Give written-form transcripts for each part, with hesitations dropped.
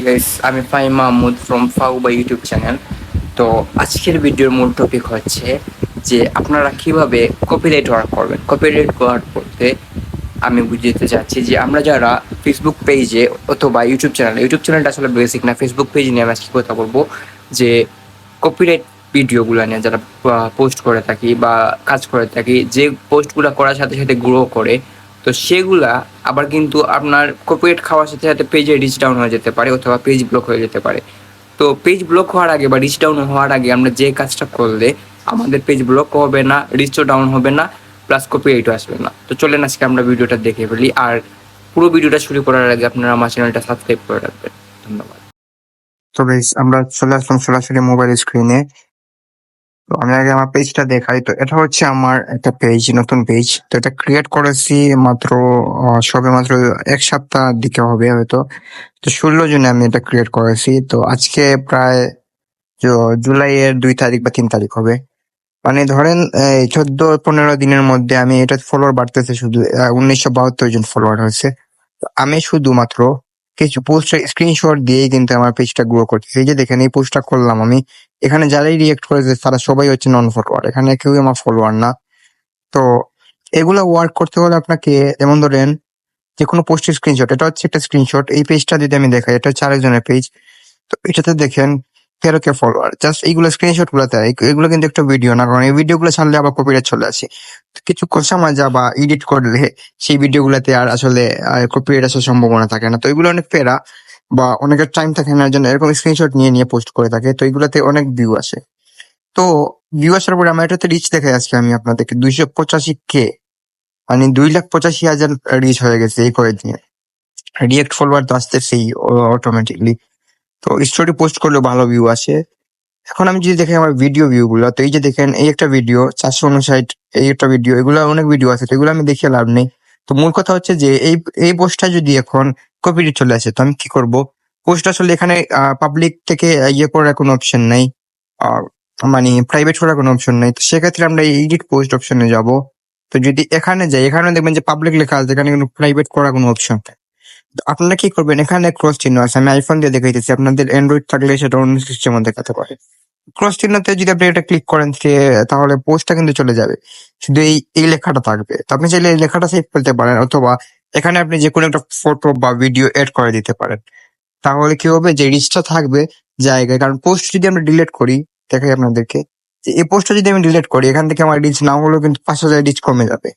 Guys, আমি Fahim Mahmud from ফাউবা YouTube channel. তো আজকের ভিডিওর মূল টপিক হচ্ছে যে আপনারা কিভাবে কপিরাইট ওয়ার্ক করবেন। কপিরাইট ওয়ার্ক করতে আমি বুঝতে চাচ্ছি যে আমরা যারা ফেসবুক পেজে অথবা ইউটিউব চ্যানেলটা আসলে বেসিক না, ফেসবুক পেজ নিয়ে আমি আজকে কথা বলবো যে কপিরাইট ভিডিওগুলো নিয়ে যারা পোস্ট করে থাকি বা কাজ করে থাকি, যে পোস্টগুলো করার সাথে সাথে গ্রো করে, তো সেগুলা আবার কিন্তু আপনার কপিরাইট খাওয়ার সাথে সাথে পেজে রিচ ডাউন হয়ে যেতে পারে অথবা পেজ ব্লক হয়ে যেতে পারে। তো পেজ ব্লক হওয়ার আগে বা রিচ ডাউন হওয়ার আগে আমরা যে কাজটা করলে আমাদের পেজ ব্লক হবে না, রিচও ডাউন হবে না, প্লাস কপিরাইটও আসবে না। তো চলেন আজকে আমরা ভিডিওটা দেখে ফেলি। আর পুরো ভিডিওটা শুরু করার আগে আপনারা আমার চ্যানেলটা সাবস্ক্রাইব করে রাখবেন। ধন্যবাদ। তো গাইস, আমরা চলে আসলাম সরাসরি মোবাইল স্ক্রিনে। তো আমি আগে আমার পেজটা দেখাই। তো এটা হচ্ছে আমার একটা পেজ, নতুন পেজ। তো এটা ক্রিয়েট করেছি মাত্র সবে মাত্র 1 সপ্তাহ দিকে হবে হয়তো। তো 16 জুনে আমি এটা ক্রিয়েট করেছি। তো আজকে প্রায় জুলাইয়ের 2 তারিখ বা 3 তারিখ হবে। মানে ধরেন 14-15 দিনের মধ্যে আমি এটা ফলোয়ার বাড়তেছে, শুধু 1972 জন ফলোয়ার হয়েছে। তো আমি শুধুমাত্র কিছু পোস্টের স্ক্রিনশট দিয়েই কিন্তু আমার পেজটা গ্রো করতেছি। এই যে দেখেন, এই পোস্টটা করলাম আমি, এখানে যারাই রিয়েক্ট করেছে তারা সবাই হচ্ছে নন ফলোয়ার, এখানে কেউই আমার ফলোয়ার না। তো এগুলা ওয়ার্ক করতে হলে আপনাকে, যেমন ধরেন যে কোনো পোস্টের স্ক্রিনশট, এটা হচ্ছে একটা স্ক্রিনশট। এই পেজটা যদি আমি দেখাই, এটা হচ্ছে আরেকজনের পেজ। তো এটাতে দেখেন 13K ফলোয়ার। জাস্ট এইগুলো স্ক্রিনশট গুলো দেয়, এগুলো কিন্তু একটা ভিডিও না, কারণ এই ভিডিও গুলো ছাড়লে আবার কপিরাইট চলে আসে। তো কিছু সময় বা এডিট করলে সেই ভিডিও গুলাতে আর আসলে কপিরাইট আসার সম্ভাবনা থাকে না। তো এগুলো অনেক প্যারা, বা অনেকের টাইম থাকে না, জন্য এরকম স্ক্রিনশট নিয়ে নিয়ে পোস্ট করে থাকে। তো এগুলাতে অনেক ভিউ আসে। তো ভিউ আসার পরে আমার এটাতে রিচ দেখাই আজকে আমি আপনাদেরকে 285K, মানে 2,85,000 রিচ হয়ে গেছে এই কয়েকদিনে। রিয়েক্ট ফলোয়ার তো আসতেছেই অটোমেটিকলি। তো স্টোরি পোস্ট করলেও ভালো ভিউ আসে। এখন আমি যদি দেখি আমার ভিডিও ভিউ গুলো, তো এই যে দেখেন, এই একটা ভিডিও 459, এই একটা ভিডিও, এগুলো অনেক ভিডিও আছে। তো এগুলো আমি দেখে লাভ নেই। তো মূল কথা হচ্ছে যে এই পোস্টটা যদি এখন কপিরাইট চলে আসে, তো আমি কি করব? পোস্ট আসলে এখানে পাবলিক থেকে ইয়ে করার কোনো অপশন নাই, আর মানে প্রাইভেট করার কোনো অপশন নাই। তো সেক্ষেত্রে আমরা এডিট পোস্ট অপশনে যাব। তো যদি এখানে যাই, এখানে দেখবেন যে পাবলিক লেখা আছে, এখানে কিন্তু প্রাইভেট করার কোনো অপশন নেই। তো আপনারা কি করবেন, এখানে ক্রস চিহ্ন আছে, আমি আইফোন দিয়ে দেখাইতেছি, আপনাদের অ্যান্ড্রয়েড থাকলে সেটা অন্য সিস্টেমে দেখাতে পারে। ক্রস চিহ্নতে যদি আপনি এটা ক্লিক করেন, তাহলে পোস্টটা কিন্তু চলে যাবে, শুধু এই লেখাটা থাকবে। তো আপনি চাইলে এই লেখাটা সেভ করতে পারেন, অথবা এখানে আপনি যে কোনো একটা ফটো বা ভিডিও এড করে দিতে পারেন। তাহলে কি হবে, যে রিচটা থাকবে জায়গায়। কারণ পোস্ট যদি আমরা ডিলিট করি, দেখাই আপনাদেরকে, যে এই পোস্টটা যদি আমি ডিলিট করি, এখান থেকে আমার রিচ না হলেও কিন্তু 5,000 রিচ কমে যাবে।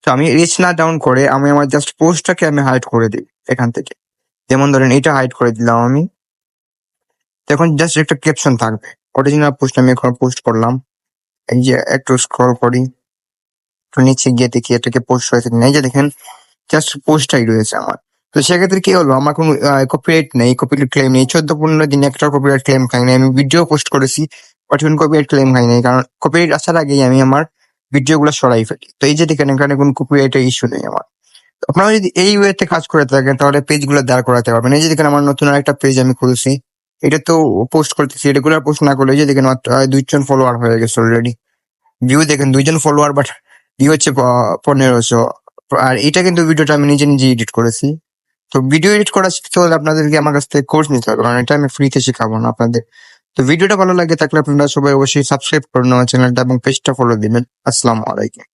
তো আমি রিচ না ডাউন করে আমি আমার জাস্ট পোস্টটাকে আমি হাইড করে দিই এখান থেকে। যেমন ধরেন এটা হাইড করে দিলাম আমি, তখন জাস্ট একটা ক্যাপশন থাকবে। অরিজিনাল পোস্ট আমি এখন পোস্ট করলাম, এই যে একটু স্ক্রল করি, একটু নিচে গিয়ে দেখি এটাকে পোস্ট হয়েছে কিনা। এই যে দেখেন, জাস্ট পোস্টটাই রয়েছে আমার। তো সেক্ষেত্রে কি হলো, আমার কোনো কপিরাইট নেই, কপিরাইট ক্লেম নেই। 14-15 দিনে একটা কপিরাইট ক্লেম খাই নাই। আমি ভিডিও পোস্ট করেছি, বাট কোনো কপিরাইট ক্লেম খাই নাই, কারণ কপিরাইট আসার আগেই আমি আমার ভিডিও গুলো সরাই ফেলি। তো এই যে দেখেন, এখানে কোনো কপিরাইটের ইস্যু নেই আমার। তো আপনারা যদি এই ওয়েতে কাজ করে থাকেন, তাহলে পেজ গুলো দাঁড় করাতে পারবেন। এই যে দেখেন, আমার নতুন আরেকটা পেজ আমি খুলছি, এটা তো পোস্ট করতেছি, রেগুলার পোস্ট না করলে এই যে দেখেন মাত্র 2 জন ফলোয়ার হয়ে গেছে অলরেডি। ভিউ দেখেন 2 জন ফলোয়ার, বাট ভিউ হচ্ছে 1500। আর এটা কিন্তু ভিডিওটা আমি নিজে নিজে এডিট করেছি। তো ভিডিও এডিট করা শিখতে হলে আপনাদেরকে আমার কাছ থেকে কোর্স নিতে হবে, কারণ এটা আমি ফ্রিতে শেখাবো না আপনাদের। তো ভিডিওটা ভালো লাগে থাকলে আপনারা সবাই অবশ্যই সাবস্ক্রাইব করুন আমার চ্যানেলটা এবং পেজটা ফলো দিবেন। আসসালামু আলাইকুম।